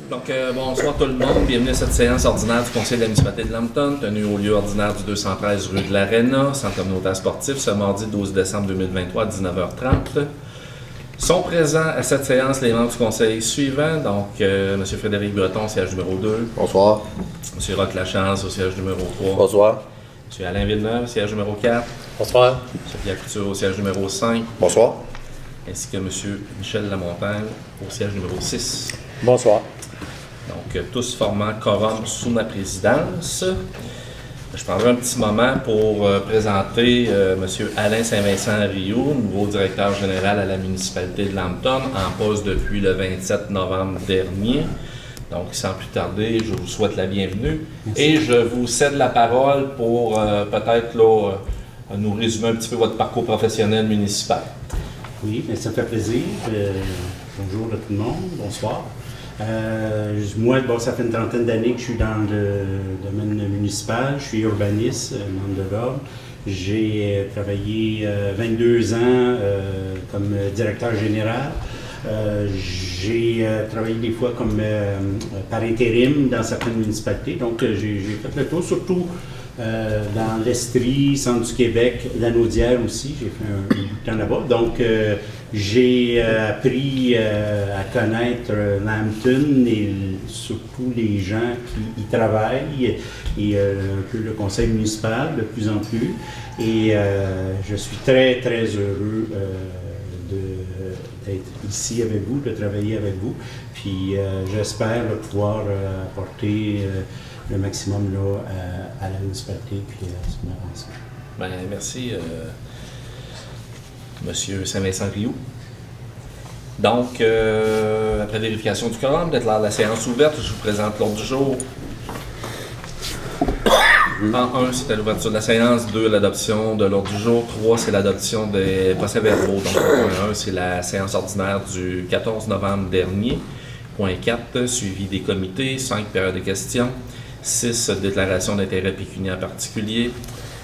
Donc, bonsoir tout le monde. Bienvenue à cette séance ordinaire du Conseil de la municipalité de Lambton, tenue au lieu ordinaire du 213 rue de l'Arena, centre communautaire sportif, ce mardi 12 décembre 2023 à 19h30. Sont présents à cette séance les membres du Conseil suivants, donc M. Frédéric Breton, siège numéro 2. Bonsoir. M. Roch Lachance, au siège numéro 3. Bonsoir. M. Alain Villeneuve, siège numéro 4. Bonsoir. M. Pierre Couture, au siège numéro 5. Bonsoir. Ainsi que M. Michel Lamontagne, au siège numéro 6. Bonsoir. Donc, tous formant quorum sous ma présidence. Je prendrai un petit moment pour présenter M. Alain Saint-Vincent-Rioux, nouveau directeur général à la municipalité de Lambton, en poste depuis le 27 novembre dernier. Donc, sans plus tarder, je vous souhaite la bienvenue. Merci. Et je vous cède la parole pour peut-être nous résumer un petit peu votre parcours professionnel municipal. Oui, mais ça me fait plaisir. Bonjour à tout le monde. Bonsoir. Moi, ça fait une trentaine d'années que je suis dans le domaine municipal. Je suis urbaniste, membre de l'ordre. J'ai travaillé 22 ans comme directeur général. J'ai travaillé des fois comme par intérim dans certaines municipalités. Donc, j'ai fait le tour, surtout dans l'Estrie, centre du Québec, Lanaudière aussi. J'ai fait un bout de temps là-bas. Donc, j'ai appris à connaître Lambton et surtout les gens qui y travaillent et un peu le conseil municipal de plus en plus. Et je suis très, très heureux d'être ici avec vous, de travailler avec vous. Puis j'espère pouvoir apporter le maximum là, à la municipalité puis à son avancement. Bien, merci, M. Saint-Vincent-Rioux. Donc, après vérification du quorum, d'être lors de la séance ouverte, je vous présente l'ordre du jour. En 1, c'était l'ouverture de la séance. 2, l'adoption de l'ordre du jour. 3, c'est l'adoption des procès-verbaux. Donc, point 1, c'est la séance ordinaire du 14 novembre dernier. Point 4, suivi des comités. 5, période de questions. 6, déclaration d'intérêt pécuniaire particulier.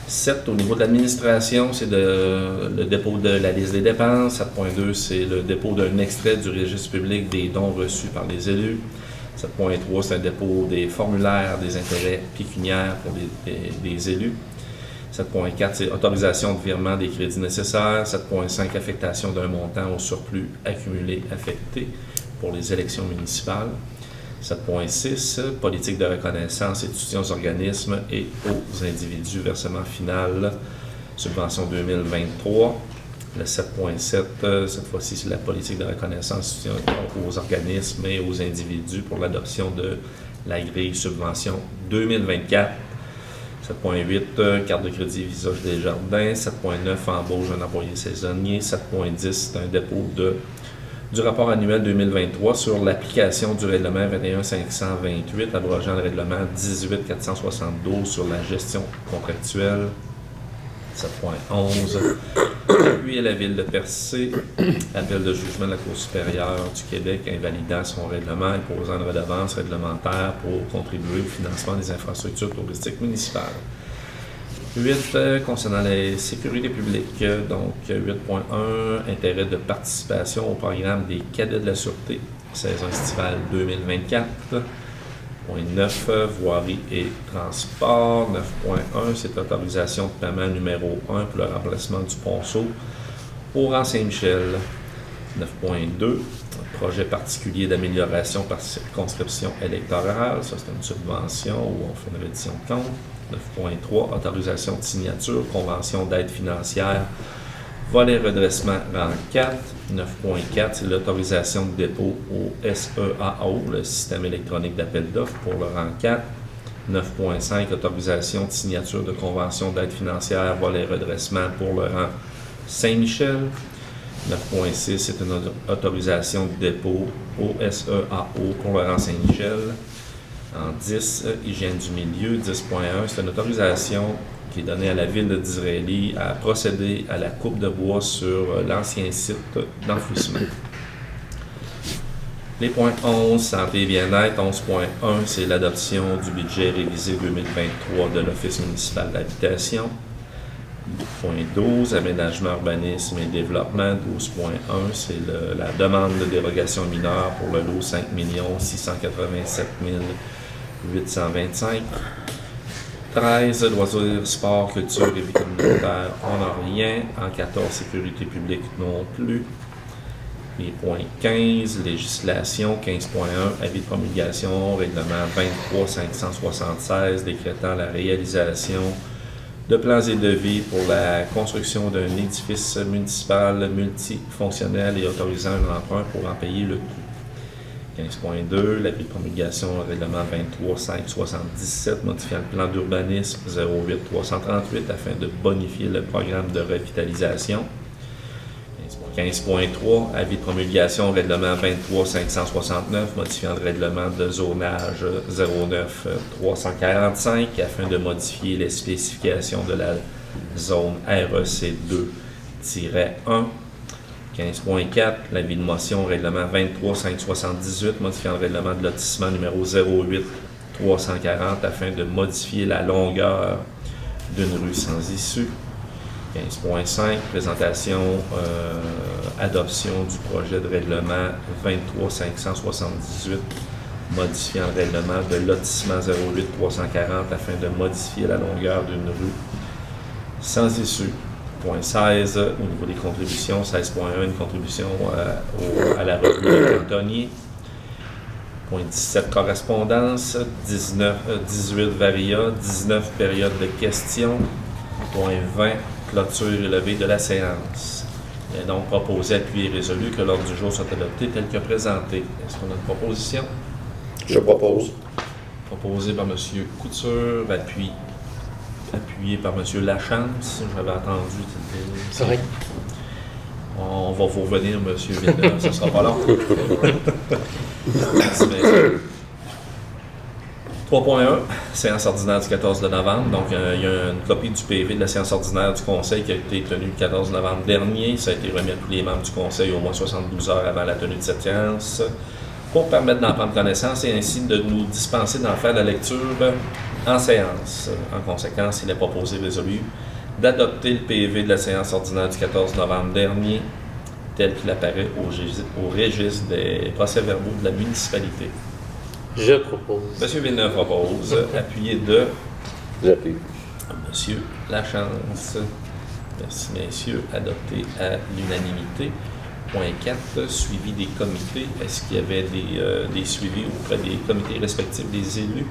7, au niveau de l'administration, c'est le dépôt de la liste des dépenses. 7.2, c'est le dépôt d'un extrait du registre public des dons reçus par les élus. 7.3, c'est un dépôt des formulaires des intérêts pécuniaires pour les élus. 7.4, c'est autorisation de virement des crédits nécessaires. 7.5, affectation d'un montant au surplus accumulé affecté pour les élections municipales. 7.6, politique de reconnaissance et de soutien aux organismes et aux individus, versement final, subvention 2023. Le 7.7, cette fois-ci, c'est la politique de reconnaissance et de soutien aux organismes et aux individus pour l'adoption de la grille subvention 2024. 7.8, carte de crédit Visa Desjardins. 7.9, embauche d'un employé saisonnier. 7.10, c'est un dépôt du rapport annuel 2023 sur l'application du règlement 21528, abrogeant le règlement 18472 sur la gestion contractuelle. 7.11, appui à la ville de Percé, appel de jugement de la Cour supérieure du Québec invalidant son règlement et posant une redevance réglementaire pour contribuer au financement des infrastructures touristiques municipales. 8, concernant la sécurité publique, donc 8.1, intérêt de participation au programme des cadets de la Sûreté, saison estivale 2024. Point 9, voirie et transport. 9.1, c'est autorisation de paiement numéro 1 pour le remplacement du ponceau au rang Saint-Michel. 9.2, projet particulier d'amélioration par circonscription électorale. Ça, c'est une subvention où on fait une reddition de compte. 9.3, autorisation de signature, convention d'aide financière, volet redressement rang 4. 9.4, c'est l'autorisation de dépôt au SEAO, le système électronique d'appel d'offres, pour le rang 4. 9.5, autorisation de signature de convention d'aide financière, volet redressement pour le rang Saint-Michel. 9.6, c'est une autorisation de dépôt au SEAO pour le rang Saint-Michel. En 10, hygiène du milieu. 10.1, c'est une autorisation qui est donnée à la ville d'Israëli à procéder à la coupe de bois sur l'ancien site d'enfouissement. Les points 11, santé et bien-être. 11.1, c'est l'adoption du budget révisé 2023 de l'Office municipal d'habitation. Point 12, aménagement, urbanisme et développement. 12.1, c'est la demande de dérogation mineure pour le lot 5 687 825. 13, loisirs, sport, culture et vie communautaire, on n'a rien. En 14, sécurité publique non plus. Et point 15, législation. 15.1, avis de promulgation, règlement 23 576 décrétant la réalisation de plans et devis pour la construction d'un édifice municipal multifonctionnel et autorisant un emprunt pour en payer le coût. 15.2, l'avis de promulgation, règlement 23 577 modifiant le plan d'urbanisme 08 338 afin de bonifier le programme de revitalisation. 15.3, avis de promulgation, règlement 23 569 modifiant le règlement de zonage 09 345 afin de modifier les spécifications de la zone REC 2-1. 15.4, l'avis de motion, règlement 23 578 modifiant le règlement de lotissement numéro 08 340 afin de modifier la longueur d'une rue sans issue. 15.5, présentation, adoption du projet de règlement 23 578 modifiant le règlement de lotissement 08 340 afin de modifier la longueur d'une rue sans issue. Point 16, au niveau des contributions, 16.1, une contribution à la revue de cantonnier. Point 17, correspondance. 18, varia. 19, période de questions. Point 20, clôture et levée de la séance. Il est donc proposé, appuyé et résolu que l'ordre du jour soit adopté tel que présenté. Est-ce qu'on a une proposition? Je propose. Proposé par M. Couture, appuyé par M. Lachance. J'avais entendu. C'est vrai. On va vous revenir, M. Villeneuve, ça ne sera pas long. Merci, messieurs. 3.1, séance ordinaire du 14 novembre. Donc, il y a une copie du PV de la séance ordinaire du Conseil qui a été tenue le 14 novembre dernier. Ça a été remis à tous les membres du Conseil au moins 72 heures avant la tenue de cette séance pour permettre d'en prendre connaissance et ainsi de nous dispenser d'en faire la lecture en séance. En conséquence, il est proposé et résolu d'adopter le PV de la séance ordinaire du 14 novembre dernier tel qu'il apparaît au registre des procès-verbaux de la municipalité. Je propose. Monsieur Villeneuve propose, appuyé de J'appuie. Monsieur Lachance. Merci, messieurs. Adopté à l'unanimité. Point 4, suivi des comités. Est-ce qu'il y avait des suivis auprès des comités respectifs des élus?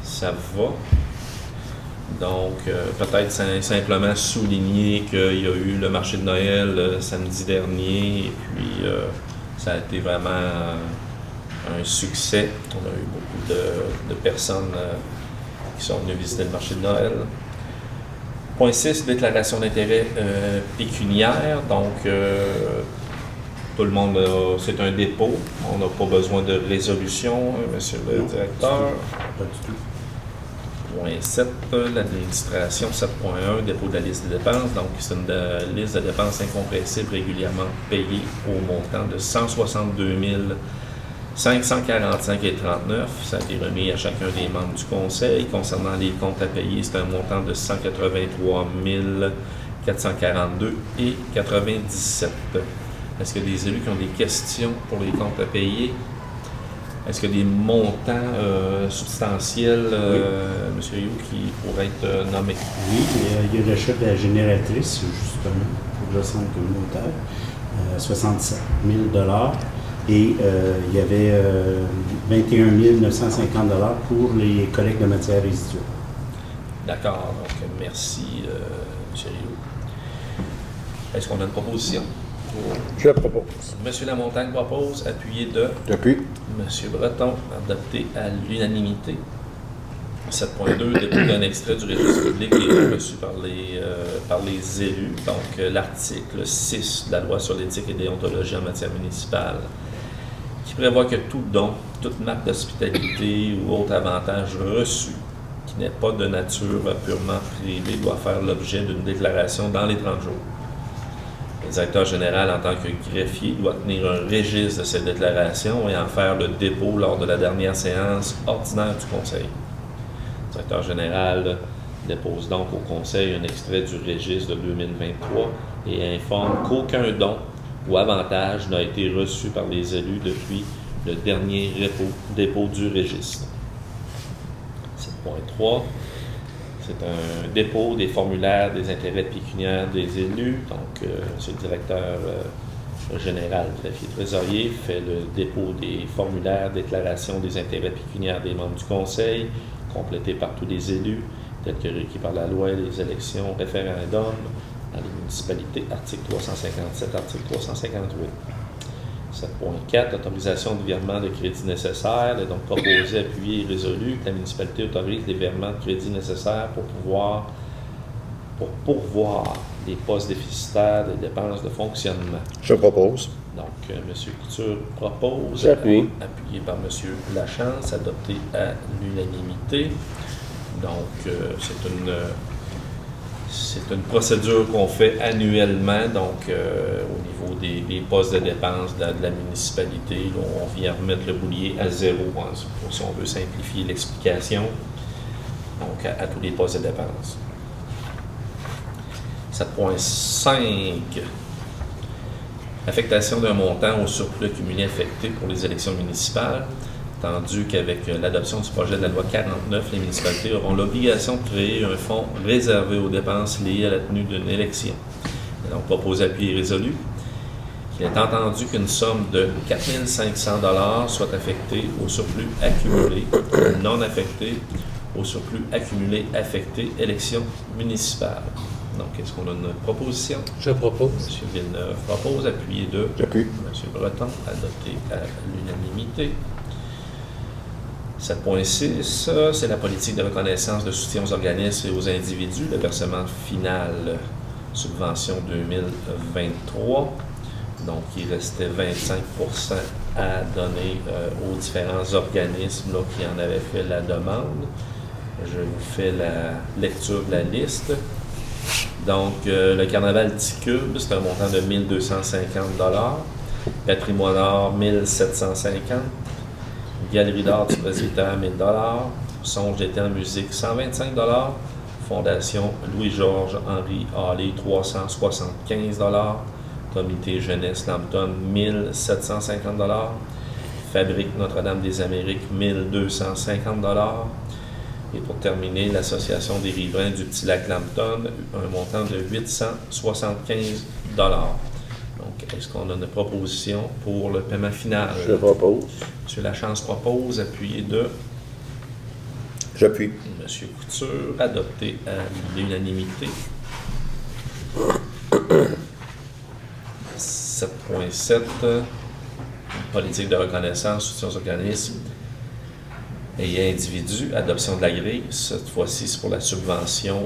Ça va. Donc, peut-être simplement souligner qu'il y a eu le marché de Noël samedi dernier, et puis ça a été vraiment un succès. On a eu beaucoup de personnes qui sont venues visiter le marché de Noël. Point 6, déclaration d'intérêt pécuniaire. Donc, tout le monde, c'est un dépôt. On n'a pas besoin de résolution, monsieur le directeur. Pas du tout. Point 7, l'administration. 7.1, dépôt de la liste des dépenses. Donc, c'est une liste de dépenses incompressibles régulièrement payées au montant de 162 545,39. Ça a été remis à chacun des membres du Conseil. Concernant les comptes à payer, c'est un montant de 183 442,97. Est-ce qu'il y a des élus qui ont des questions pour les comptes à payer? Est-ce qu'il y a des montants substantiels, M. Rioux, qui pourraient être nommés? Oui, il y a l'achat de la génératrice, justement, pour le centre communautaire, 67 000 $. Et il y avait 21 950 $ pour les collectes de matières résiduelles. D'accord, donc merci, M. Rioux. Est-ce qu'on a une proposition? Je propose. M. Lamontagne propose, appuyé de J'appuie. M. Breton, adopté à l'unanimité. 7.2, dépôt d'un extrait du registre public qui est reçu par les élus. Donc, l'article 6 de la loi sur l'éthique et déontologie en matière municipale, qui prévoit que tout don, toute marque d'hospitalité ou autre avantage reçu qui n'est pas de nature purement privée doit faire l'objet d'une déclaration dans les 30 jours. Le directeur général, en tant que greffier, doit tenir un registre de ces déclarations et en faire le dépôt lors de la dernière séance ordinaire du Conseil. Le directeur général dépose donc au Conseil un extrait du registre de 2023 et informe qu'aucun don ou avantage n'a été reçu par les élus depuis le dernier dépôt du registre. 7.3. C'est un dépôt des formulaires des intérêts pécuniaires des élus. Donc, c'est le directeur général, greffier trésorier, fait le dépôt des formulaires, déclaration des intérêts pécuniaires des membres du Conseil, complétés par tous les élus, tels que requis par la loi et les élections, référendum, dans les municipalités, article 357, article 358. 7.4, autorisation de virement de crédit nécessaire. Il est donc proposé, appuyé et résolu que la municipalité autorise les virements de crédit nécessaires pour pourvoir les postes déficitaires des dépenses de fonctionnement. Je propose. Donc, M. Couture propose, J'appuie. appuyé par M. Lachance, adopté à l'unanimité. Donc, c'est une procédure qu'on fait annuellement, donc au niveau des postes de dépenses de la municipalité. Là, on vient remettre le boulier à zéro, hein, si on veut simplifier l'explication, donc à tous les postes de dépenses. 7.5. Affectation d'un montant au surplus cumulé affecté pour les élections municipales. Entendu qu'avec l'adoption du projet de la loi 49, les municipalités auront l'obligation de créer un fonds réservé aux dépenses liées à la tenue d'une élection. Il est donc proposé, appuyé et résolu qu'il est entendu qu'une somme de 4 500 $ soit affectée au surplus accumulé, non affectée au surplus accumulé affecté élections municipales. Donc, est-ce qu'on a une proposition? Je propose. M. Villeneuve propose, appuyé de J'appuie. M. Breton, adopté à l'unanimité. 7.6, c'est la politique de reconnaissance de soutien aux organismes et aux individus, le versement final subvention 2023. Donc, il restait 25% à donner aux différents organismes là, qui en avaient fait la demande. Je vous fais la lecture de la liste. Donc, le carnaval Ticube, c'est un montant de 1 250 $. Patrimoine Art, 1 750 $. Galerie d'art du presbytère, 1 000 $. Songe d'été en musique, 125 $. Fondation Louis-Georges-Henri Hallé, 375 $. Comité Jeunesse Lambton, 1 750 $. Fabrique Notre-Dame des Amériques, 1 250 $. Et pour terminer, l'Association des riverains du Petit-Lac Lambton, un montant de 875 $. Donc, est-ce qu'on a une proposition pour le paiement final? Je propose. M. Lachance propose, appuyé de J'appuie. M. Couture, adopté à l'unanimité. 7.7, politique de reconnaissance, soutien aux organismes et individus, adoption de la grille. Cette fois-ci, c'est pour la subvention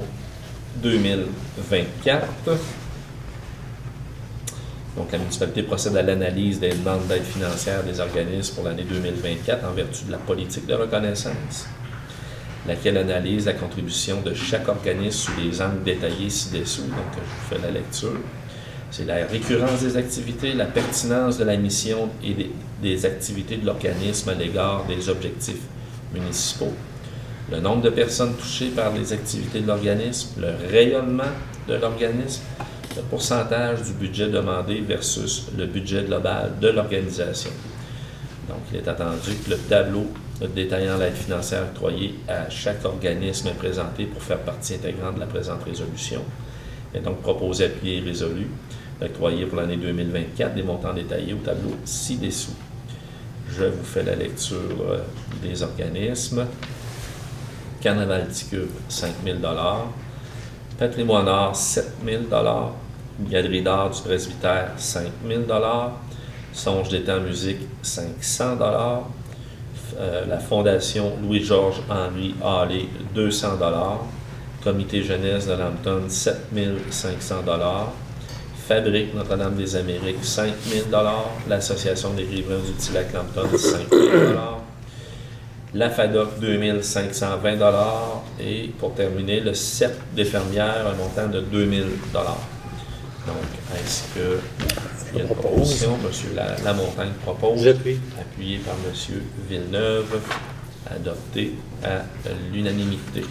2024. Donc, la municipalité procède à l'analyse des demandes d'aide financière des organismes pour l'année 2024 en vertu de la politique de reconnaissance, laquelle analyse la contribution de chaque organisme sous les angles détaillés ci-dessous. Donc, je vous fais la lecture. C'est la récurrence des activités, la pertinence de la mission et des activités de l'organisme à l'égard des objectifs municipaux, le nombre de personnes touchées par les activités de l'organisme, le rayonnement de l'organisme, le pourcentage du budget demandé versus le budget global de l'organisation. Donc, il est attendu que le tableau détaillant l'aide financière octroyée à chaque organisme est présenté pour faire partie intégrante de la présente résolution. Il est donc proposé, appuyé et résolu d'octroyer pour l'année 2024 des montants détaillés au tableau ci-dessous. Je vous fais la lecture des organismes. Carnaval Ticube, 5 000 $. Patrimoine Art, 7 000 $. Galerie d'art du presbytère, 5 000 $. Songe d'été en musique, 500 $. La Fondation Louis-Georges-Henri Hallé, 200 $. Comité jeunesse de Lambton, 7 500 $. Fabrique Notre-Dame des Amériques, 5 000 $. L'Association des riverains du Petit-Lac Lambton, 5 000 $. La FADOC, 2 520 $. Et pour terminer, le Cercle des fermières, un montant de 2 000 $. Donc, est-ce qu'il y a une proposition? M. Lamontagne propose, J'appuie. appuyé par M. Villeneuve, adopté à l'unanimité.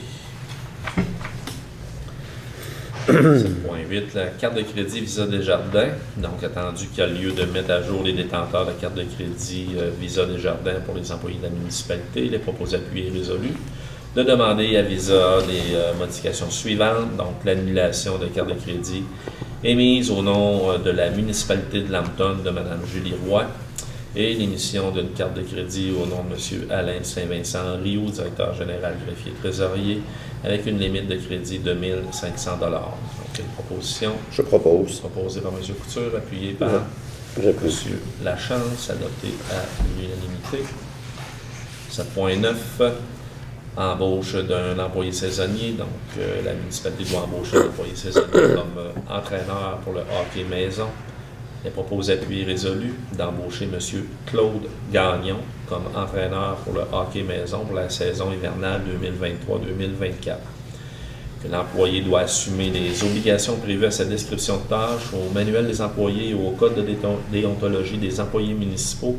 7.8, la carte de crédit Visa Desjardins. Donc, attendu qu'il y a lieu de mettre à jour les détenteurs de carte de crédit Visa Desjardins pour les employés de la municipalité. Il est proposé, appuyé et résolu, de demander à Visa les modifications suivantes. Donc, l'annulation de carte de crédit émise au nom de la municipalité de Lambton de Mme Julie Roy et l'émission d'une carte de crédit au nom de M. Alain Saint-Vincent Rio, directeur général greffier trésorier, avec une limite de crédit de 1 500 $. Donc, une proposition Je propose. proposée par M. Couture, appuyée par J'appuie. M. Lachance, adoptée à l'unanimité. 7.9, embauche d'un employé saisonnier. Donc, la municipalité doit embaucher un employé saisonnier comme entraîneur pour le hockey maison. Il est proposé, appuyé résolu, d'embaucher M. Claude Gagnon comme entraîneur pour le hockey maison pour la saison hivernale 2023-2024. Que l'employé doit assumer les obligations prévues à sa description de tâches, au manuel des employés et au code de déontologie des employés municipaux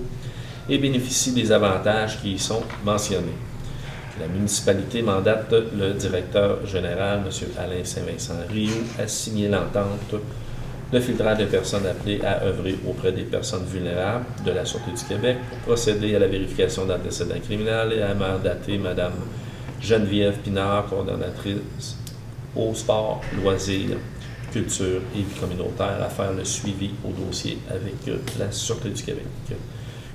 et bénéficie des avantages qui y sont mentionnés. La municipalité mandate le directeur général, M. Alain Saint-Vincent Rio, à signer l'entente de filtrage des personnes appelées à œuvrer auprès des personnes vulnérables de la Sûreté du Québec pour procéder à la vérification d'antécédents criminels et à mandater Mme Geneviève Pinard, coordonnatrice au sport, loisirs, culture et vie communautaire, à faire le suivi au dossier avec la Sûreté du Québec.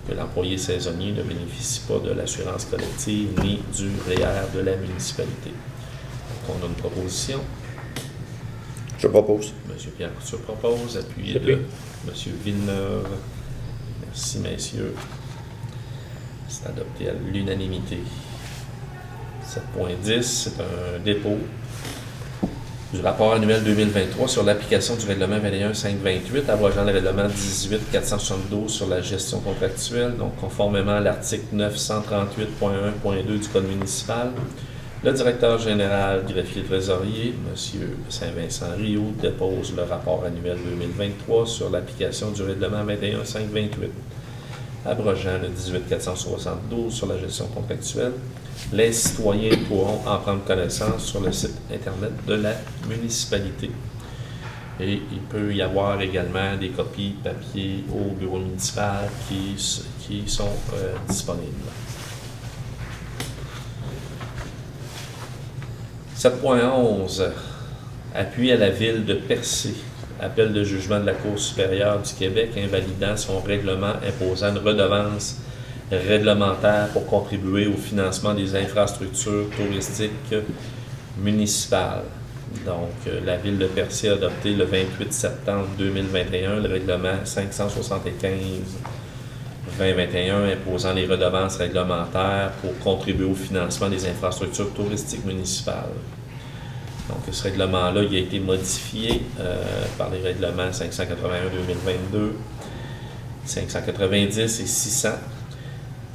Que l'employé saisonnier ne bénéficie pas de l'assurance collective ni du REER de la municipalité. Donc, on a une proposition. Je propose. M. Pierre Couture propose, appuyé J'appuie. de M. Villeneuve. Merci, messieurs. C'est adopté à l'unanimité. 7.10, c'est un dépôt du rapport annuel 2023 sur l'application du règlement 21.528, abrogeant le règlement 18.472 sur la gestion contractuelle. Donc, conformément à l'article 938.1.2 du Code municipal, le directeur général greffier trésorier, M. Saint-Vincent Rio, dépose le rapport annuel 2023 sur l'application du règlement 21.528, abrogeant le 18.472 sur la gestion contractuelle. Les citoyens pourront en prendre connaissance sur le site Internet de la municipalité. Et il peut y avoir également des copies papier au bureau municipal qui sont disponibles. 7.11. Appui à la ville de Percé. Appel de jugement de la Cour supérieure du Québec invalidant son règlement imposant une redevance réglementaire pour contribuer au financement des infrastructures touristiques municipales. Donc, la ville de Percé a adopté le 28 septembre 2021 le règlement 575-2021 imposant les redevances réglementaires pour contribuer au financement des infrastructures touristiques municipales. Donc, ce règlement-là, il a été modifié par les règlements 581-2022, 590 et 600,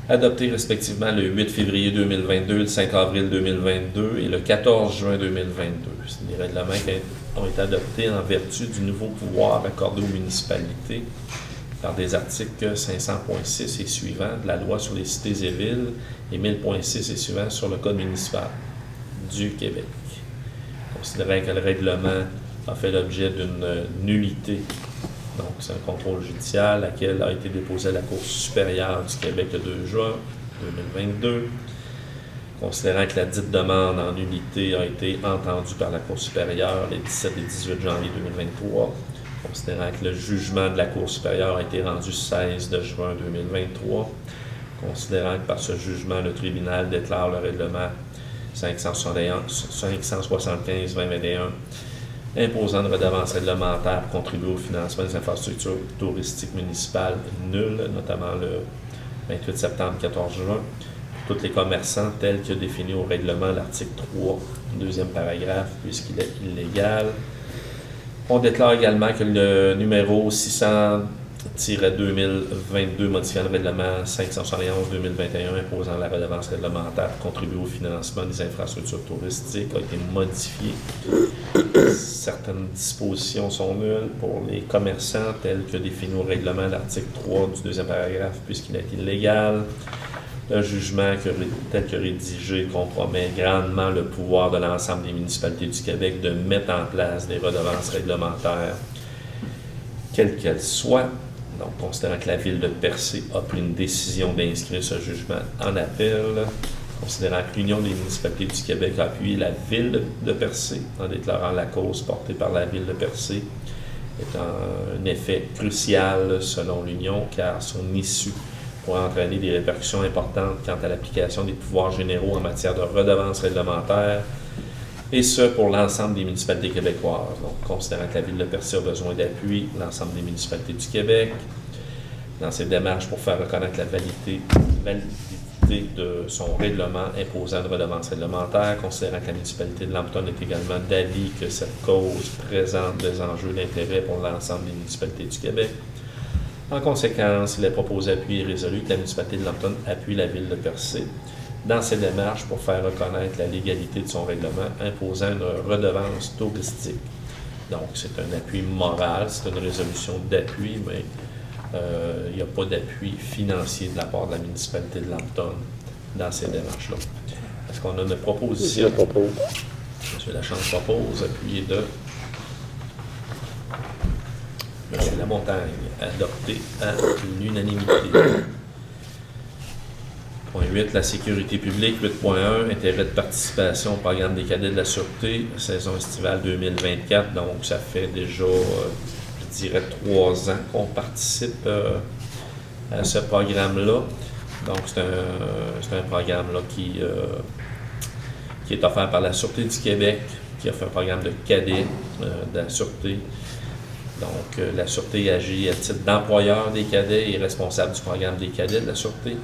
adoptés respectivement le 8 février 2022, le 5 avril 2022 et le 14 juin 2022. C'est des règlements qui ont été adoptés en vertu du nouveau pouvoir accordé aux municipalités par des articles 500.6 et suivants de la loi sur les cités et villes et 1000.6 et suivants sur le Code municipal du Québec. Considérant que le règlement a fait l'objet d'une nullité, donc c'est un contrôle judiciaire, laquelle a été déposé à la Cour supérieure du Québec le 2 juin 2022. Considérant que la dite demande en nullité a été entendue par la Cour supérieure les 17 et 18 janvier 2023, considérant que le jugement de la Cour supérieure a été rendu 16 de juin 2023, considérant que par ce jugement, le tribunal déclare le règlement 575-2021 imposant une redevance réglementaire pour contribuer au financement des infrastructures touristiques municipales nulles, notamment le 28 septembre 14 juin, pour tous les commerçants tels que défini au règlement l'article 3, deuxième paragraphe, puisqu'il est illégal. On déclare également que le numéro 600-2022 modifiant le règlement 571-2021 imposant la redevance réglementaire pour contribuer au financement des infrastructures touristiques a été modifié. Certaines dispositions sont nulles pour les commerçants telles que définies au règlement l'article 3 du deuxième paragraphe puisqu'il est illégal. Le jugement tel que rédigé compromet grandement le pouvoir de l'ensemble des municipalités du Québec de mettre en place des redevances réglementaires, quelles qu'elles soient. Donc, considérant que la Ville de Percé a pris une décision d'inscrire ce jugement en appel, considérant que l'Union des municipalités du Québec a appuyé la Ville de Percé en déclarant la cause portée par la Ville de Percé est un effet crucial selon l'Union, car son issue pourrait entraîner des répercussions importantes quant à l'application des pouvoirs généraux en matière de redevances réglementaires, et ce pour l'ensemble des municipalités québécoises. Donc, considérant que la Ville de Percé a besoin d'appui, l'ensemble des municipalités du Québec, dans ses démarches pour faire reconnaître la validité de son règlement imposant une redevance réglementaire, considérant que la municipalité de Lambton est également d'avis que cette cause présente des enjeux d'intérêt pour l'ensemble des municipalités du Québec. En conséquence, il est proposé, appuyé et résolu que la municipalité de Lambton appuie la Ville de Percé dans ses démarches pour faire reconnaître la légalité de son règlement imposant une redevance touristique. Donc, c'est un appui moral, c'est une résolution d'appui, mais il n'y a pas d'appui financier de la part de la municipalité de Lambton dans ces démarches-là. Est-ce qu'on a une proposition? Je propose. M. Lachance propose, appuyé de M. Lamontagne, adopté à l'unanimité. Point 8, la sécurité publique. 8.1, intérêt de participation au programme des cadets de la Sûreté, saison estivale 2024. Donc, ça fait déjà, je dirais, 3 ans qu'on participe à ce programme-là. Donc, c'est un programme là, qui est offert par la Sûreté du Québec, qui offre un programme de cadets de la Sûreté. Donc, la Sûreté agit à titre d'employeur des cadets et responsable du programme des cadets de la Sûreté.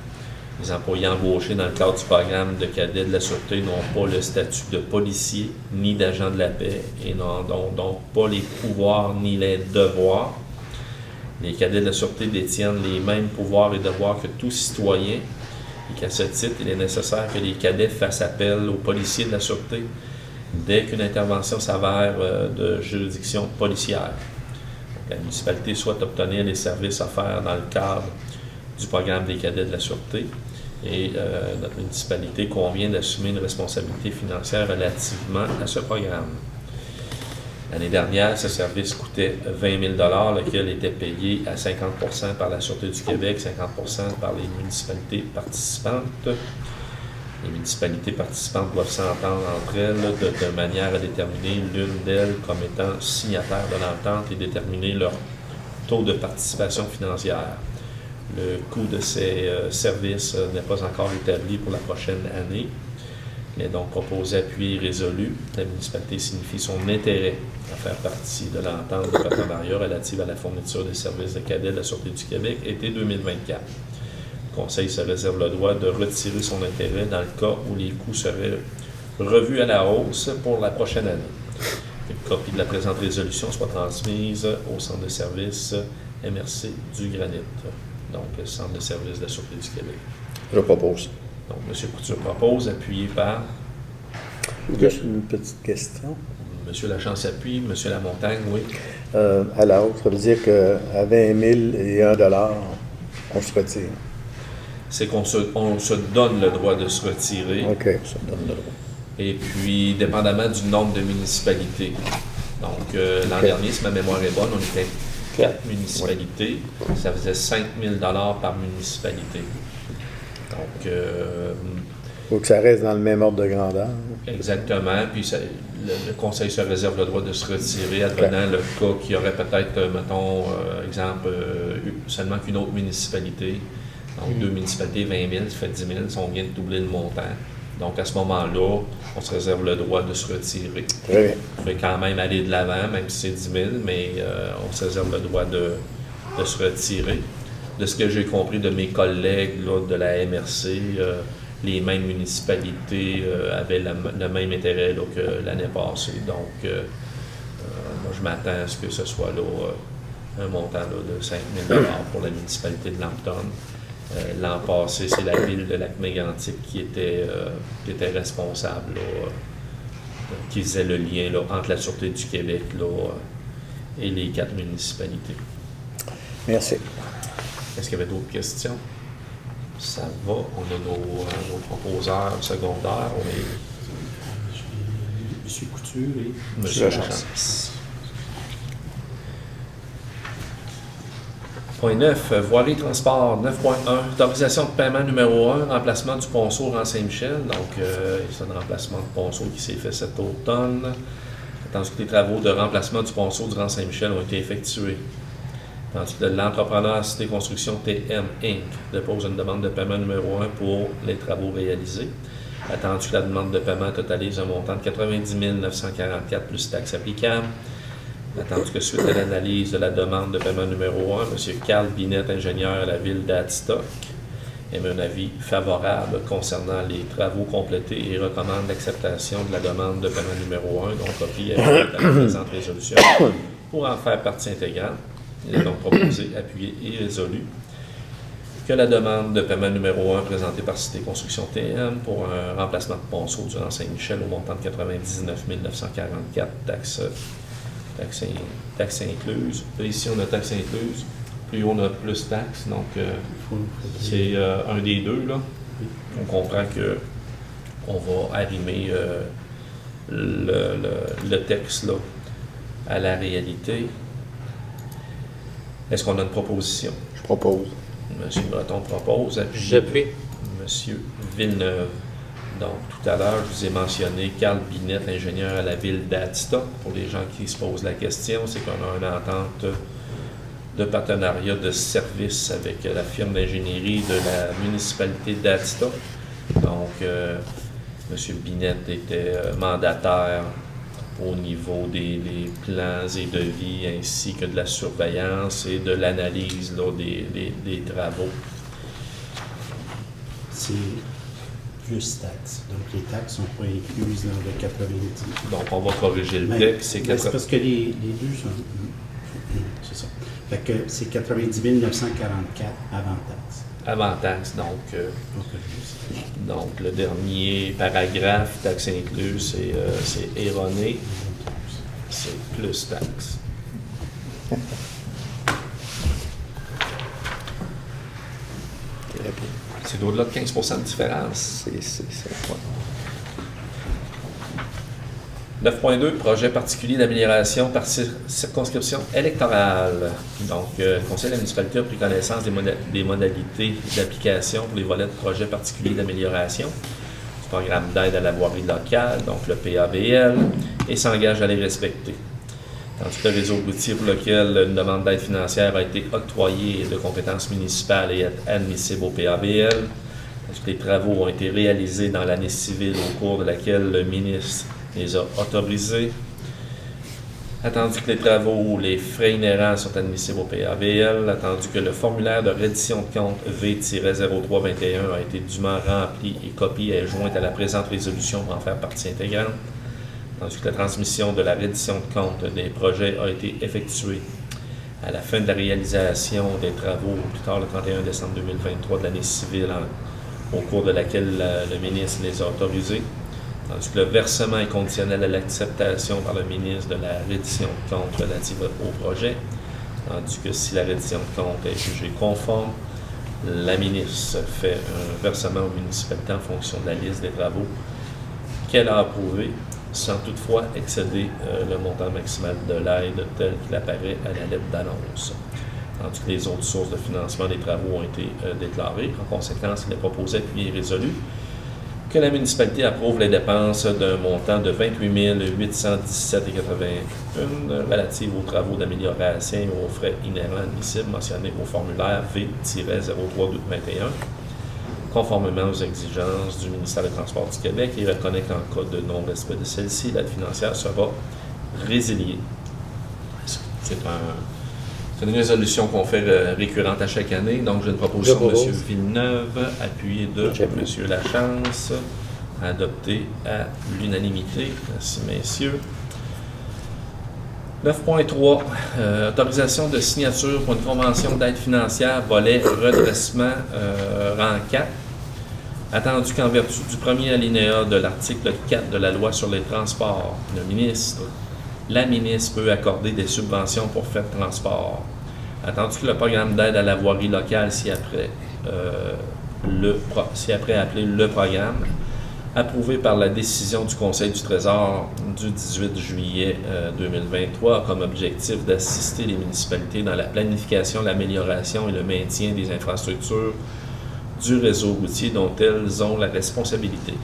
Les employés embauchés dans le cadre du programme de cadets de la Sûreté n'ont pas le statut de policier ni d'agent de la paix et n'ont donc pas les pouvoirs ni les devoirs. Les cadets de la Sûreté détiennent les mêmes pouvoirs et devoirs que tout citoyen et qu'à ce titre, il est nécessaire que les cadets fassent appel aux policiers de la Sûreté dès qu'une intervention s'avère de juridiction policière. Donc, la municipalité souhaite obtenir les services offerts dans le cadre du programme des cadets de la Sûreté et notre municipalité convient d'assumer une responsabilité financière relativement à ce programme. L'année dernière, ce service coûtait 20 000 $, lequel était payé à 50 % par la Sûreté du Québec, 50 % par les municipalités participantes. Les municipalités participantes doivent s'entendre entre elles de manière à déterminer l'une d'elles comme étant signataire de l'entente et déterminer leur taux de participation financière. Le coût de ces services n'est pas encore établi pour la prochaine année. Il est donc proposé, appuyé et résolu. La municipalité signifie son intérêt à faire partie de l'entente de partenariat relative à la fourniture des services de cadets de la Sûreté du Québec, été 2024. Le Conseil se réserve le droit de retirer son intérêt dans le cas où les coûts seraient revus à la hausse pour la prochaine année. Une copie de la présente résolution soit transmise au Centre de services MRC du Granit, donc le Centre de services de la Sûreté du Québec. Je propose. Donc, M. Couture propose, appuyé par Juste une petite question. M. Lachance appuie, M. Lamontagne, oui. Alors, ça veut dire qu'à 20 000 et 1 $, on se retire. C'est qu'on se donne le droit de se retirer. OK. Ça me donne le droit. Et puis, dépendamment du nombre de municipalités. Donc, l'an dernier, si ma mémoire est bonne, on était 4 municipalités. Ça faisait 5 000 $ par municipalité. Donc, Il faut que ça reste dans le même ordre de grandeur. exactement. Puis, le Conseil se réserve le droit de se retirer, advenant le cas qu'il y aurait peut-être, mettons, exemple, seulement qu'une autre municipalité. Donc, 2 municipalités, 20 000, ça fait 10 000, si on vient de doubler le montant. Donc, à ce moment-là, on se réserve le droit de se retirer. Très bien. On peut quand même aller de l'avant, même si c'est 10 000, mais on se réserve le droit de se retirer. De ce que j'ai compris de mes collègues là, de la MRC, les mêmes municipalités avaient le même intérêt là, que l'année passée. Donc, moi, je m'attends à ce que ce soit là, un montant là, de 5 000 $ pour la municipalité de Lambton. L'an passé, c'est la ville de Lac-Mégantic qui était responsable, là, qui faisait le lien là, entre la Sûreté du Québec là, et les 4 municipalités. Merci. Est-ce qu'il y avait d'autres questions? Ça va, on a nos proposeurs secondaires, on est Monsieur Couture et Monsieur Lachance. Lachance. Point 9, voirie transport 9.1, autorisation de paiement numéro 1, remplacement du ponceau rang Saint-Michel. Donc, c'est un remplacement de ponceau qui s'est fait cet automne. Tandis que les travaux de remplacement du ponceau du rang Saint-Michel ont été effectués. Tandis que l'entrepreneur Cité Construction TM Inc. dépose une demande de paiement numéro 1 pour les travaux réalisés. Attendu que la demande de paiement totalise un montant de 90 944 plus taxes applicables. Attendu que suite à l'analyse de la demande de paiement numéro 1, M. Carl Binette, ingénieur à la ville d'Adstock, émet un avis favorable concernant les travaux complétés et recommande l'acceptation de la demande de paiement numéro 1, dont copie est faite à la présente résolution pour en faire partie intégrante. Il est donc proposé, appuyé et résolu que la demande de paiement numéro 1 présentée par Cité Construction TM pour un remplacement de ponceau du rang Saint-Michel au montant de 99 944 taxes incluses. Là, ici, on a taxes incluses. Plus haut, on a plus taxes. Donc, c'est un des deux. Là. On comprend qu'on va arrimer le texte là, à la réalité. Est-ce qu'on a une proposition? Je propose. M. Breton propose. J'appuie. M. Villeneuve. Donc, tout à l'heure, je vous ai mentionné Carl Binette, ingénieur à la ville d'Adstock. Pour les gens qui se posent la question, c'est qu'on a une entente de partenariat de service avec la firme d'ingénierie de la municipalité d'Adstock. Donc, M. Binette était mandataire au niveau des plans et devis ainsi que de la surveillance et de l'analyse là, des travaux. c'est plus taxes. Donc, les taxes ne sont pas incluses dans le 90. Donc, on va corriger le Mais- texte. C'est mais c'est parce que les deux sont... C'est ça. Fait que c'est 90 944 avant taxe. avant taxe. Donc, donc, le dernier paragraphe, taxe incluse, c'est erroné. C'est plus taxe. Très bien. C'est au-delà de 15% de différence. C'est ouais. 9.2, projet particulier d'amélioration par circonscription électorale. Donc, le Conseil de la municipalité a pris connaissance des modalités d'application pour les volets de projet particulier d'amélioration du programme d'aide à la voirie locale, donc le PAVL, et s'engage à les respecter. Tandis que le réseau routier pour lequel une demande d'aide financière a été octroyée est de compétences municipales et est admissible au PAVL, tandis que les travaux ont été réalisés dans l'année civile au cours de laquelle le ministre les a autorisés. Attendu que les travaux ou les frais inhérents sont admissibles au PAVL, attendu que le formulaire de reddition de compte V-0321 a été dûment rempli et copie est jointe à la présente résolution pour en faire partie intégrante, tandis que la transmission de la reddition de compte des projets a été effectuée à la fin de la réalisation des travaux, plus tard le 31 décembre 2023 de l'année civile, au cours de laquelle le ministre les a autorisés. Tandis que le versement est conditionnel à l'acceptation par le ministre de la reddition de compte relative au projet, tandis que si la reddition de compte est jugée conforme, la ministre fait un versement aux municipalités en fonction de la liste des travaux qu'elle a approuvés, sans toutefois excéder le montant maximal de l'aide tel qu'il apparaît à la lettre d'annonce. Tandis que les autres sources de financement des travaux ont été déclarées. En conséquence, il est proposé, appuyé et résolu que la municipalité approuve les dépenses d'un montant de 28 817,81 relatives aux travaux d'amélioration et aux frais inhérents admissibles mentionnés au formulaire V-0321, conformément aux exigences du ministère des Transports du Québec, et reconnaît qu'en cas de non-respect de celle-ci, l'aide financière sera résiliée. C'est une résolution qu'on fait récurrente à chaque année. Donc, j'ai une proposition de M. Villeneuve, appuyée de M. Lachance, adoptée à l'unanimité. Merci, messieurs. 9.3, autorisation de signature pour une convention d'aide financière, volet redressement rang 4. Attendu qu'en vertu du premier alinéa de l'article 4 de la loi sur les transports, la ministre peut accorder des subventions pour frais de transport. Attendu que le programme d'aide à la voirie locale ci-après ci-après appelé le programme, approuvé par la décision du Conseil du Trésor du 18 juillet 2023, a comme objectif d'assister les municipalités dans la planification, l'amélioration et le maintien des infrastructures du réseau routier dont elles ont la responsabilité.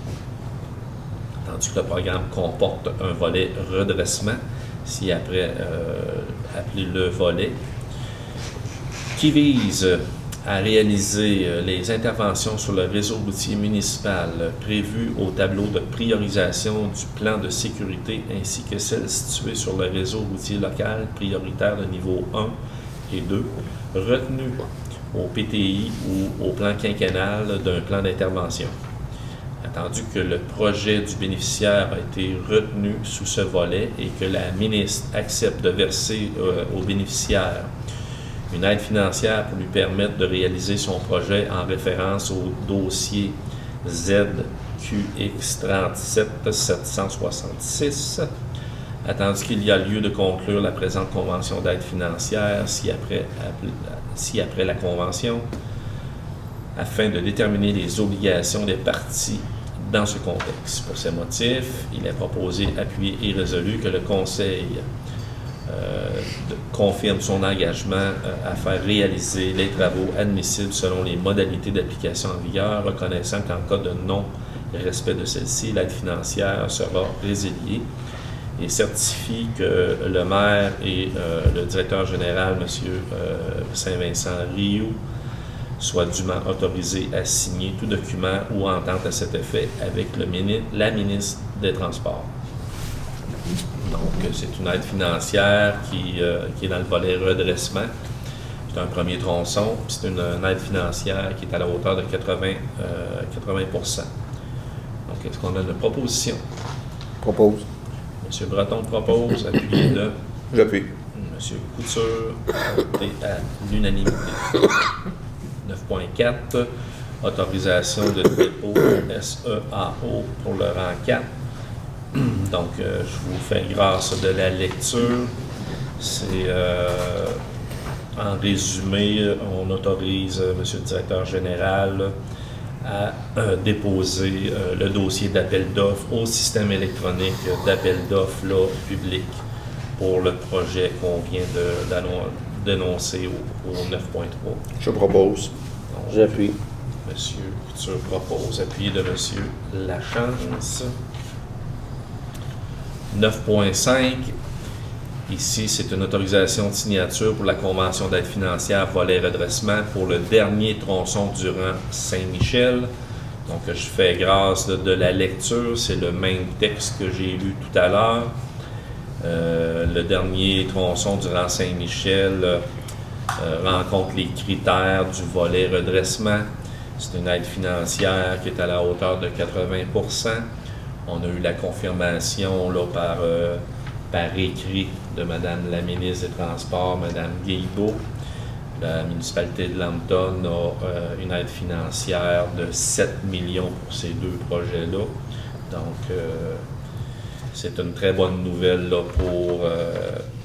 Tandis que le programme comporte un volet redressement, ci-après appelé le volet, qui vise à réaliser les interventions sur le réseau routier municipal prévues au tableau de priorisation du plan de sécurité ainsi que celles situées sur le réseau routier local prioritaire de niveau 1 et 2, retenues au PTI ou au plan quinquennal d'un plan d'intervention. Attendu que le projet du bénéficiaire a été retenu sous ce volet et que la ministre accepte de verser au bénéficiaire une aide financière pour lui permettre de réaliser son projet en référence au dossier ZQX 37766, attendu qu'il y a lieu de conclure la présente convention d'aide financière ci-après la convention, afin de déterminer les obligations des parties dans ce contexte. Pour ces motifs, il est proposé, appuyé et résolu que le Conseil confirme son engagement à faire réaliser les travaux admissibles selon les modalités d'application en vigueur, reconnaissant qu'en cas de non-respect de celle-ci, l'aide financière sera résiliée et certifie que le maire et le directeur général, M. Saint-Vincent-Rioux, soient dûment autorisés à signer tout document ou entente à cet effet avec la ministre des Transports. Donc, c'est une aide financière qui est dans le volet redressement. C'est un premier tronçon. C'est une aide financière qui est à la hauteur de 80 %. Donc, est-ce qu'on a une proposition? Propose. M. Breton propose, appuyé de J'appuie. M. Couture, adopté à l'unanimité. 9.4, autorisation de dépôt SEAO pour le rang 4. Donc, je vous fais grâce de la lecture. C'est, en résumé, on autorise M. le directeur général à déposer le dossier d'appel d'offres au système électronique d'appel d'offres public pour le projet qu'on vient d'énoncer au 9.3. Je propose. J'appuie. Monsieur Couture propose, appuyé de Monsieur Lachance. 9.5. Ici, c'est une autorisation de signature pour la convention d'aide financière volet redressement pour le dernier tronçon du rang Saint-Michel. Donc, je fais grâce de la lecture. C'est le même texte que j'ai lu tout à l'heure. Le dernier tronçon du rang Saint-Michel rencontre les critères du volet redressement. C'est une aide financière qui est à la hauteur de 80 %. On a eu la confirmation là, par écrit de Mme la ministre des Transports, Mme Guilbeault. La municipalité de Lambton a une aide financière de 7 millions pour ces deux projets-là. Donc, c'est une très bonne nouvelle là,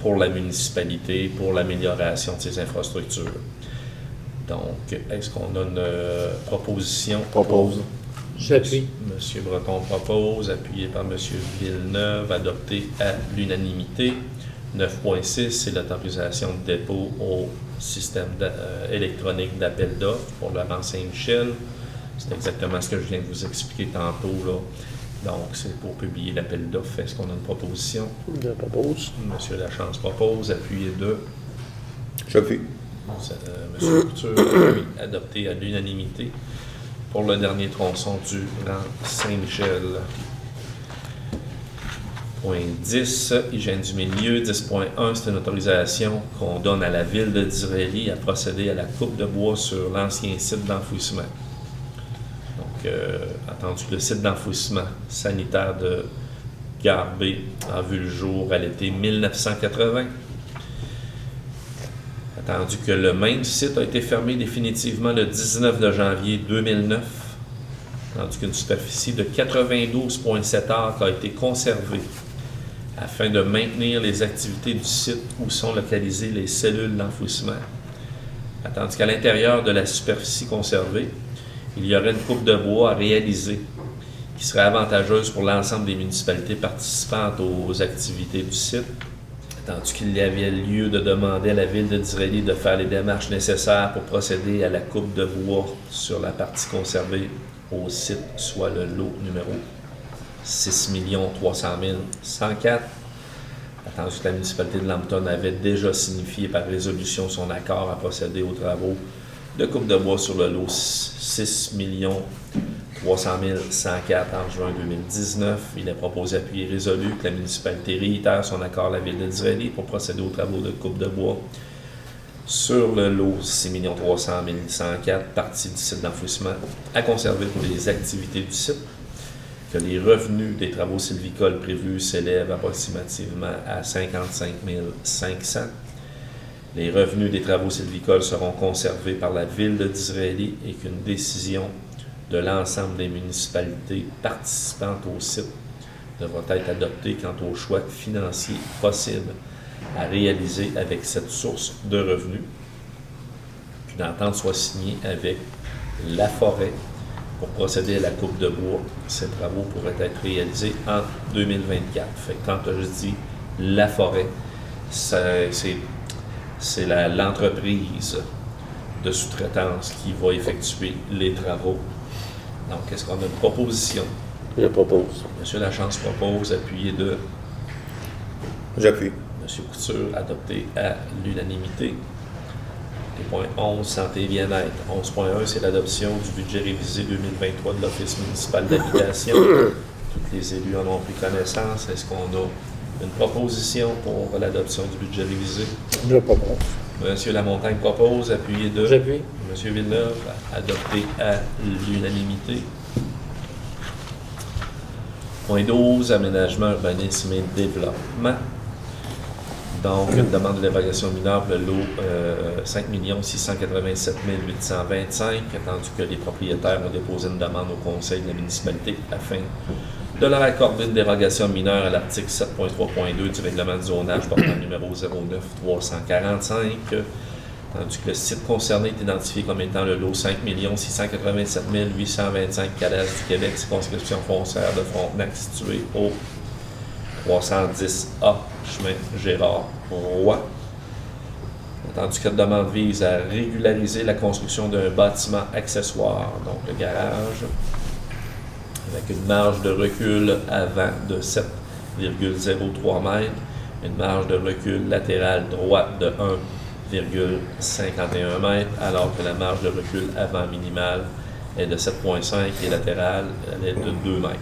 pour la municipalité, pour l'amélioration de ses infrastructures. Donc, est-ce qu'on a une proposition? Propose. J'appuie. Monsieur Breton propose, appuyé par M. Villeneuve, adopté à l'unanimité. 9.6, c'est l'autorisation de dépôt au système électronique d'appel d'offres pour le rang Saint-Michel. C'est exactement ce que je viens de vous expliquer tantôt, là. Donc, c'est pour publier l'appel d'offres. Est-ce qu'on a une proposition? Je propose. Monsieur Lachance propose, appuyé de J'appuie. Monsieur Couture, appuie, adopté à l'unanimité pour le dernier tronçon du rang Saint-Michel. Point 10, hygiène du milieu. 10.1, c'est une autorisation qu'on donne à la ville de Direlli à procéder à la coupe de bois sur l'ancien site d'enfouissement. Donc, attendu que le site d'enfouissement sanitaire de Garbé a vu le jour à l'été 1980. Attendu que le même site a été fermé définitivement le 19 de janvier 2009, tandis qu'une superficie de 92,7 acres a été conservée afin de maintenir les activités du site où sont localisées les cellules d'enfouissement. Tandis qu'à l'intérieur de la superficie conservée, il y aurait une coupe de bois à réaliser qui serait avantageuse pour l'ensemble des municipalités participantes aux activités du site, tandis qu'il y avait lieu de demander à la ville de Disraeli de faire les démarches nécessaires pour procéder à la coupe de bois sur la partie conservée au site, soit le lot numéro 6 300 104. Tandis que la municipalité de Lambton avait déjà signifié par résolution son accord à procéder aux travaux de coupe de bois sur le lot 6 300 104 en juin 2019. Il est proposé, appuyé et résolu, que la municipalité réitère son accord à la ville de Disraeli pour procéder aux travaux de coupe de bois sur le lot 6 300 104, partie du site d'enfouissement à conserver pour les activités du site, que les revenus des travaux sylvicoles prévus s'élèvent approximativement à 55 500. Les revenus des travaux sylvicoles seront conservés par la ville de Disraeli et qu'une décision de l'ensemble des municipalités participantes au site devra être adoptée quant au choix financier possible à réaliser avec cette source de revenus. Qu'une entente soit signée avec la forêt pour procéder à la coupe de bois. Ces travaux pourraient être réalisés en 2024. Fait que quand je dis la forêt, c'est l'entreprise de sous-traitance qui va effectuer les travaux. Donc, est-ce qu'on a une proposition? Je propose. Monsieur Lachance propose, appuyé de J'appuie. Monsieur Couture, adopté à l'unanimité. Les points 11, santé et bien-être. 11.1, c'est l'adoption du budget révisé 2023 de l'Office municipal d'habitation. Tous les élus en ont pris connaissance. Est-ce qu'on a une proposition pour l'adoption du budget révisé? Je propose. Monsieur Lamontagne propose, appuyé de J'appuie. Monsieur Villeneuve, adopté à l'unanimité. Point 12, aménagement, urbanisme et développement. Donc, une demande de l'évaluation mineure pour le lot 5 687 825, attendu que les propriétaires ont déposé une demande au conseil de la municipalité afin de leur accorder une dérogation mineure à l'article 7.3.2 du règlement de zonage portant numéro 09-345, tandis que le site concerné est identifié comme étant le lot 5 687 825 Calais du Québec, circonscription foncière de Frontenac, située au 310A, chemin Gérard Roy. Tandis que la demande vise à régulariser la construction d'un bâtiment accessoire, donc le garage, avec une marge de recul avant de 7,03 mètres, une marge de recul latérale droite de 1,51 mètres, alors que la marge de recul avant minimale est de 7,5 et latérale elle est de 2 mètres.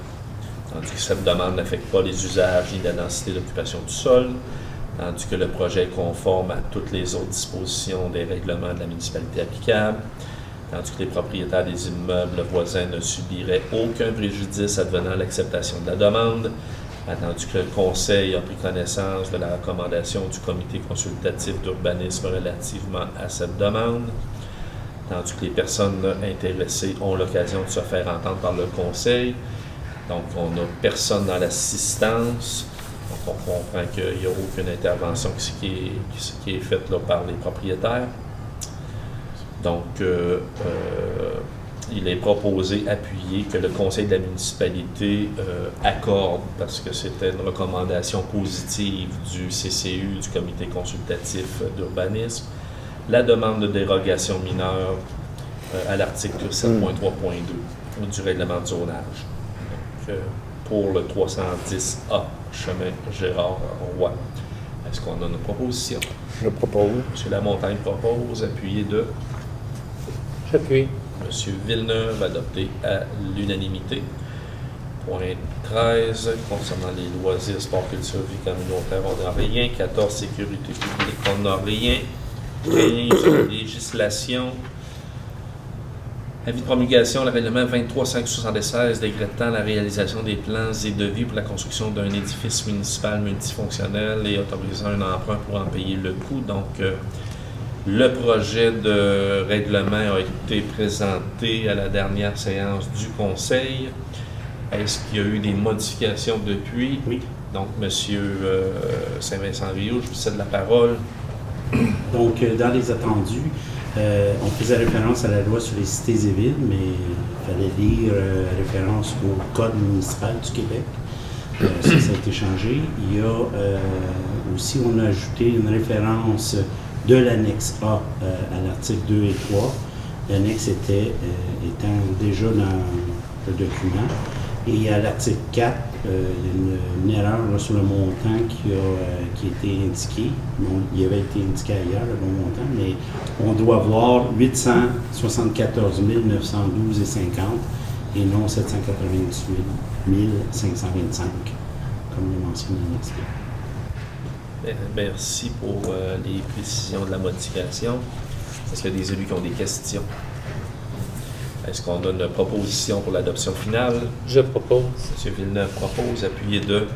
Tandis que cette demande n'affecte pas les usages ni la densité d'occupation du sol, tandis que le projet est conforme à toutes les autres dispositions des règlements de la municipalité applicables, tandis que les propriétaires des immeubles voisins ne subiraient aucun préjudice advenant l'acceptation de la demande, attendu que le Conseil a pris connaissance de la recommandation du Comité consultatif d'urbanisme relativement à cette demande, tandis que les personnes intéressées ont l'occasion de se faire entendre par le Conseil. Donc, on n'a personne dans l'assistance. Donc, on comprend qu'il n'y a aucune intervention qui est faite là, par les propriétaires. Donc, il est proposé, appuyé, que le conseil de la municipalité accorde, parce que c'était une recommandation positive du CCU, du Comité consultatif d'urbanisme, la demande de dérogation mineure à l'article 7.3.2 du règlement de zonage. Donc, pour le 310A, chemin Gérard Roy. Est-ce qu'on a une proposition? Je propose. M. Lamontagne propose, appuyé de J'appuie. M. Villeneuve, adopté à l'unanimité. Point 13, concernant les loisirs, sport, culture, vie communautaire, on n'a rien. 14, sécurité publique, on n'a rien. 15, législation. Avis de promulgation, le règlement 23.576 décrétant la réalisation des plans et devis pour la construction d'un édifice municipal multifonctionnel et autorisant un emprunt pour en payer le coût. Donc, le projet de règlement a été présenté à la dernière séance du Conseil. Est-ce qu'il y a eu des modifications depuis? Oui. Donc, M. Saint-Vincent-Rio, je vous cède la parole. Donc, dans les attendus, On faisait référence à la loi sur les cités et villes, mais il fallait lire référence au Code municipal du Québec. Ça a été changé. Il y a aussi, on a ajouté une référence de l'annexe A à l'article 2 et 3. L'annexe étant déjà dans le document. Et à l'article 4, il y a une erreur là, sur le montant qui a été indiqué. Bon, il avait été indiqué ailleurs, le bon montant, mais on doit voir 874 912,50 et non 798 525, comme le mentionne l'annexe. Merci pour les précisions de la modification. Est-ce qu'il y a des élus qui ont des questions? Est-ce qu'on a une proposition pour l'adoption finale? Je propose. M. Villeneuve propose, appuyé de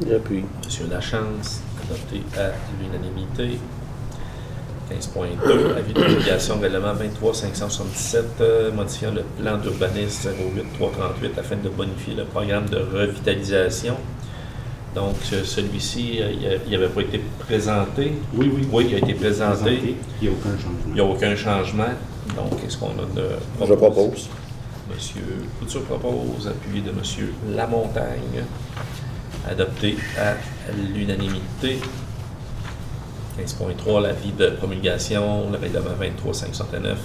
J'appuie. M. Lachance, adopté à l'unanimité. 15.2, avis de promulgation règlement 23-577, modifiant le plan d'urbanisme 08338 afin de bonifier le programme de revitalisation. Donc, celui-ci, il n'avait pas été présenté. Oui. Oui, il a été présenté. Il n'y a aucun changement. Il n'y a aucun changement. Donc, est-ce qu'on a de Je propose. Monsieur Couture propose, appuyé de Monsieur Lamontagne, adopté à l'unanimité. 15.3, l'avis de promulgation, le règlement 23-569,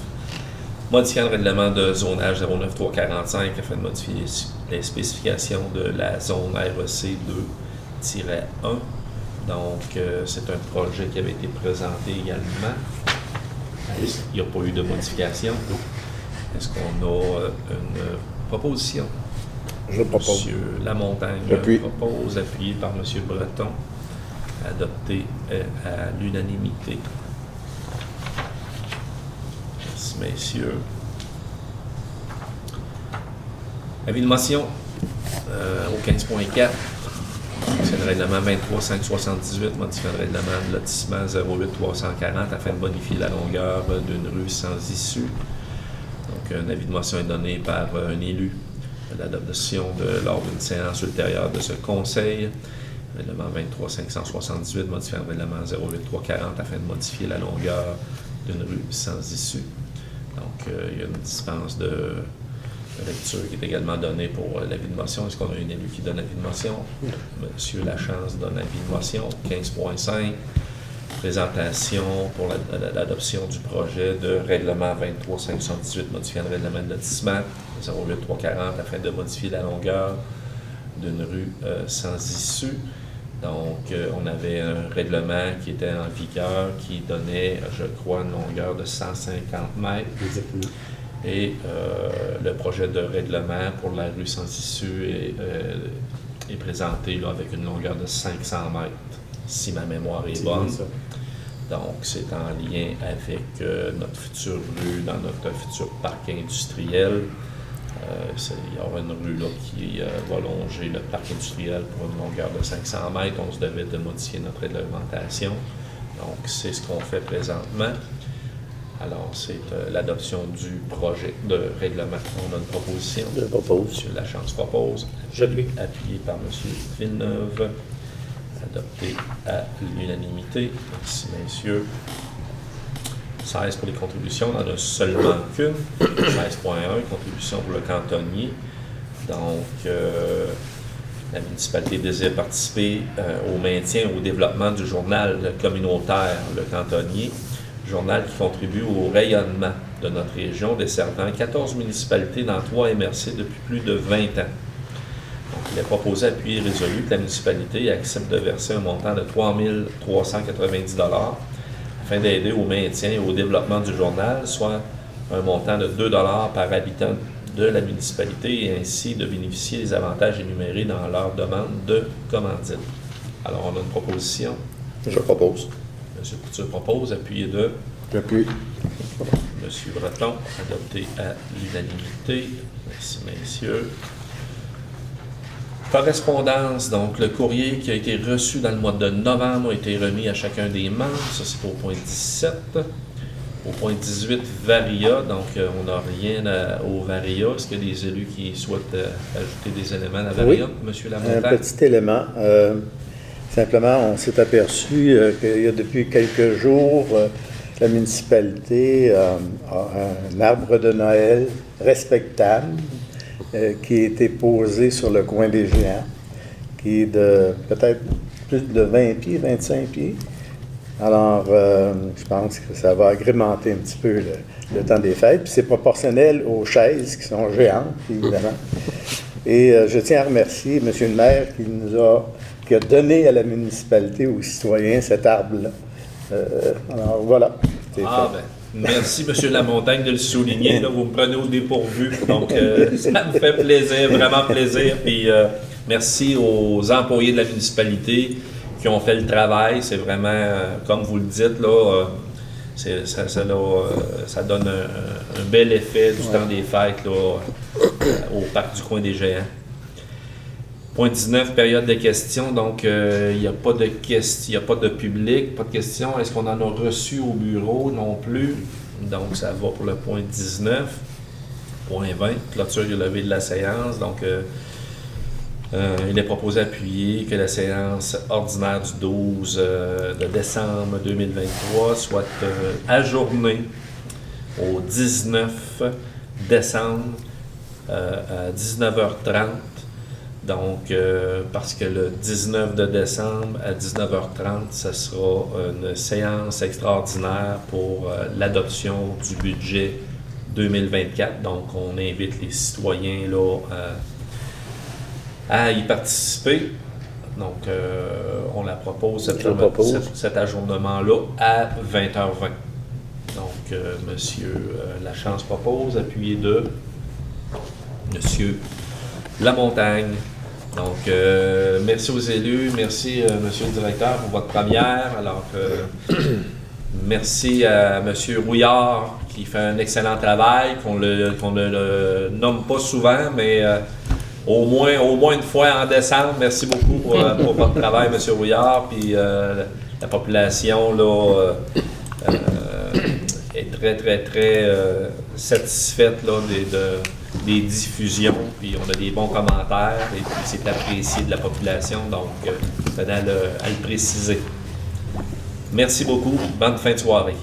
modifiant le règlement de zonage 09345 afin de modifier les spécifications de la zone REC 2-1. Donc, c'est un projet qui avait été présenté également. Il n'y a pas eu de modification. Est-ce qu'on a une proposition? Je propose. Monsieur Lamontagne propose, appuyé par Monsieur Breton, adopté à l'unanimité. Merci, messieurs. Avis de motion au 15.4. C'est le règlement 23-578, modifiant le règlement de lotissement 08340 afin de bonifier la longueur d'une rue sans issue. Donc, un avis de motion est donné par un élu de l'adoption lors d'une séance ultérieure de ce conseil. Règlement 23-578, modifiant le règlement 08340 afin de modifier la longueur d'une rue sans issue. Donc, il y a une dispense de lecture qui est également donnée pour l'avis de motion. Est-ce qu'on a un élu qui donne l'avis de motion? Monsieur Lachance donne l'avis de motion. 15.5, présentation pour l'adoption du projet de règlement 23-578, modifiant le règlement de lotissement 08340 afin de modifier la longueur d'une rue sans issue. Donc, on avait un règlement qui était en vigueur qui donnait, je crois, une longueur de 150 mètres. Exactement. Et le projet de règlement pour la rue sans issue est présenté là, avec une longueur de 500 mètres, si ma mémoire est bonne. Donc, c'est en lien avec notre future rue, dans notre futur parc industriel. Il y aura une rue là, qui va longer le parc industriel pour une longueur de 500 mètres. On se devait de modifier notre réglementation. Donc, c'est ce qu'on fait présentement. Alors, c'est l'adoption du projet de règlement. On a une proposition. Je propose. M. Lachance propose. J'appuie. Appuyé par M. Villeneuve. Adopté à l'unanimité. Merci, messieurs. 16 pour les contributions. On n'en a seulement qu'une. 16.1, contribution pour le cantonnier. Donc, la municipalité désire participer au maintien et au développement du journal communautaire, le cantonnier. Journal qui contribue au rayonnement de notre région, desservant 14 municipalités dans 3 MRC depuis plus de 20 ans. Donc, il est proposé, appuyé et résolu que la municipalité accepte de verser un montant de 3 390 $ afin d'aider au maintien et au développement du journal, soit un montant de 2 $ par habitant de la municipalité et ainsi de bénéficier des avantages énumérés dans leur demande de commandite. Alors, on a une proposition. Je propose. M. Couture propose, appuyé de J'appuie. M. Breton, adopté à l'unanimité. Merci, messieurs. Correspondance, donc le courrier qui a été reçu dans le mois de novembre a été remis à chacun des membres. Ça, c'est au point 17. Au point 18, Varia, donc on n'a rien au Varia. Est-ce qu'il y a des élus qui souhaitent ajouter des éléments à Varia? Oui. M. Lamontagne. Un petit élément. Simplement, on s'est aperçu qu'il y a depuis quelques jours, la municipalité a un arbre de Noël respectable qui a été posé sur le coin des Géants, qui est de peut-être plus de 20 pieds, 25 pieds. Alors, je pense que ça va agrémenter un petit peu le temps des fêtes. Puis c'est proportionnel aux chaises qui sont géantes, évidemment. Et je tiens à remercier M. le maire qui a donné à la municipalité, aux citoyens, cet arbre-là. Alors, voilà. Merci, M. Lamontagne, de le souligner. Là, vous me prenez au dépourvu. Donc, ça me fait plaisir, vraiment plaisir. Puis, merci aux employés de la municipalité qui ont fait le travail. C'est vraiment, comme vous le dites, là, ça donne un bel effet du temps des fêtes là, au parc du coin des Géants. Point 19, période de questions. Donc, il n'y a pas de questions, il n'y a pas de public, pas de questions. Est-ce qu'on en a reçu au bureau? Non plus. Donc, ça va pour le point 19. Point 20, clôture et levée de la séance. Donc, il est proposé d'appuyer que la séance ordinaire du 12 de décembre 2023 soit ajournée au 19 décembre à 19h30. Donc, parce que le 19 de décembre à 19h30, ce sera une séance extraordinaire pour l'adoption du budget 2024. Donc, on invite les citoyens là, à y participer. Donc, on la propose, cet ajournement-là, à 20h20. Donc, Monsieur Lachance propose, appuyé de Monsieur Lamontagne. Donc, merci aux élus, merci Monsieur le directeur pour votre première. Alors, merci à Monsieur Rouillard qui fait un excellent travail, qu'on ne le nomme pas souvent, mais au moins une fois en décembre. Merci beaucoup pour votre travail, Monsieur Rouillard. Puis la population là, est très, très, très satisfaite là, des diffusions, puis on a des bons commentaires, et puis c'est apprécié de la population, donc je tenais à le préciser. Merci beaucoup, bonne fin de soirée.